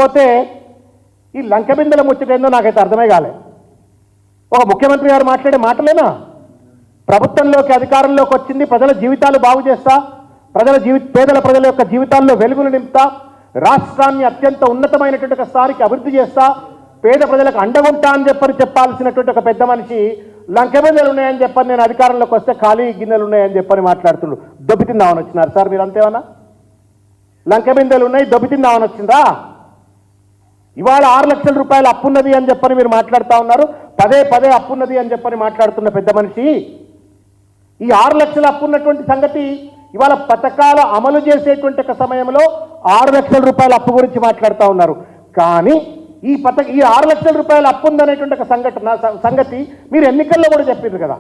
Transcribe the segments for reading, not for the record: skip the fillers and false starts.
కాకపోతే ఈ లంకబిందెల ముచ్చటేందో నాకైతే అర్థమే కాలే. ఒక ముఖ్యమంత్రి గారు మాట్లాడే మాటలేనా? ప్రభుత్వంలోకి అధికారంలోకి వచ్చింది, ప్రజల జీవితాలు బాగు చేస్తా, పేదల ప్రజల యొక్క జీవితాల్లో వెలుగులు నింపుతా, రాష్ట్రాన్ని అత్యంత ఉన్నతమైనటువంటి ఒక స్థాయికి అభివృద్ధి చేస్తా, పేద ప్రజలకు అండగుంటా అని చెప్పాల్సినటువంటి ఒక పెద్ద మనిషి లంకెబిందెలు ఉన్నాయని చెప్పని నేను అధికారంలోకి వస్తే ఖాళీ గిన్నెలు ఉన్నాయని చెప్పని మాట్లాడుతుండ్రు. దొబ్బితిందామని వచ్చినారు సార్ మీరు అంతేమన్నా? లంకెబిందెలు ఉన్నాయి దొబ్బితిందామని వచ్చిందా? ఇవాళ 6 లక్షల రూపాయలు అప్పున్నది అని చెప్పని మీరు మాట్లాడుతూ ఉన్నారు. పదే అప్పున్నది అని చెప్పని మాట్లాడుతున్న పెద్ద మనిషి ఈ 6 లక్షల అప్పున్నటువంటి సంగతి ఇవాళ పథకాల అమలు చేసేటువంటి ఒక సమయంలో 6 లక్షల రూపాయల అప్పు గురించి మాట్లాడుతూ ఉన్నారు. కానీ ఈ 6 లక్షల రూపాయల అప్పు ఉందనేటువంటి ఒక సంగతి మీరు ఎన్నికల్లో కూడా చెప్పారు కదా.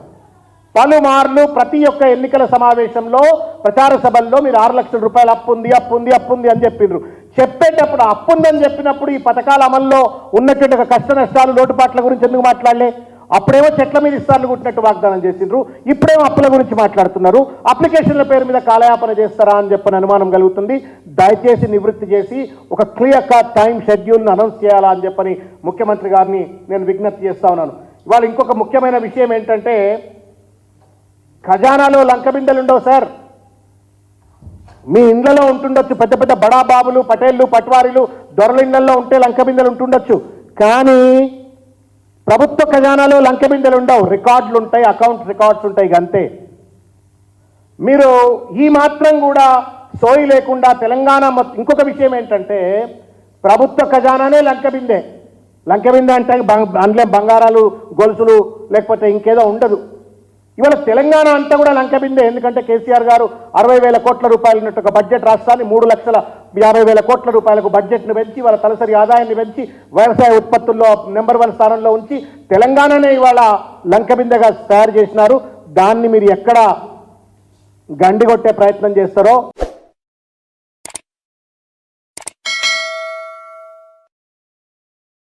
పలుమార్లు ప్రతి ఒక్క ఎన్నికల సమావేశంలో ప్రచార సభల్లో మీరు 6 లక్షల రూపాయల అప్పు ఉంది అని చెప్పిండ్రు. చెప్పేటప్పుడు అప్పు ఉందని చెప్పినప్పుడు ఈ పథకాల అమల్లో ఉన్నటువంటి ఒక కష్ట నష్టాలు లోటుపాట్ల గురించి ఎందుకు మాట్లాడలే? అప్పుడేమో చెట్ల మీద ఇస్తారని కుట్టినట్టు వాగ్దానం చేసిండ్రు, ఇప్పుడేమో అప్పుల గురించి మాట్లాడుతున్నారు. అప్లికేషన్ల పేరు మీద కాలయాపన చేస్తారా అని చెప్పని అనుమానం కలుగుతుంది. దయచేసి నివృత్తి చేసి ఒక క్లియర్ కట్ టైం షెడ్యూల్ని అనౌన్స్ చేయాలా అని చెప్పని ముఖ్యమంత్రి గారిని నేను విజ్ఞప్తి చేస్తా ఉన్నాను. ఇవాళ ఇంకొక ముఖ్యమైన విషయం ఏంటంటే ఖజానాలో లంకబిందెలు ఉండవు సార్. మీ ఇండ్లలో ఉంటుండొచ్చు, పెద్ద పెద్ద బడాబాబులు, పటేళ్లు, పట్వారీలు, దొరల ఇళ్లలో ఉంటే లంకబిందెలు ఉంటుండొచ్చు. కానీ ప్రభుత్వ ఖజానాలో లంకెబిందెలు ఉండవు, రికార్డులు ఉంటాయి, అకౌంట్ రికార్డ్స్ ఉంటాయి. అంతే. మీరు ఈ మాత్రం కూడా సోయి లేకుండా తెలంగాణ ఇంకొక విషయం ఏంటంటే ప్రభుత్వ ఖజానానే లంకెబిందె అంటే అందులో బంగారాలు, గొలుసులు లేకపోతే ఇంకేదో ఉండదు. ఇవాళ తెలంగాణ అంతా కూడా లంకెబిందె. ఎందుకంటే కేసీఆర్ గారు 60,000 కోట్ల రూపాయలు ఉన్నట్టు ఒక బడ్జెట్ రాష్ట్రాన్ని 3,50,000 కోట్ల రూపాయలకు బడ్జెట్ను పెంచి వాళ్ళ తలసరి ఆదాయాన్ని పెంచి వ్యవసాయ ఉత్పత్తుల్లో నెంబర్ 1 స్థానంలో ఉంచి తెలంగాణనే ఇవాళ లంకబిందెగా తయారు చేసినారు. దాన్ని మీరు ఎక్కడ గండిగొట్టే ప్రయత్నం చేస్తారో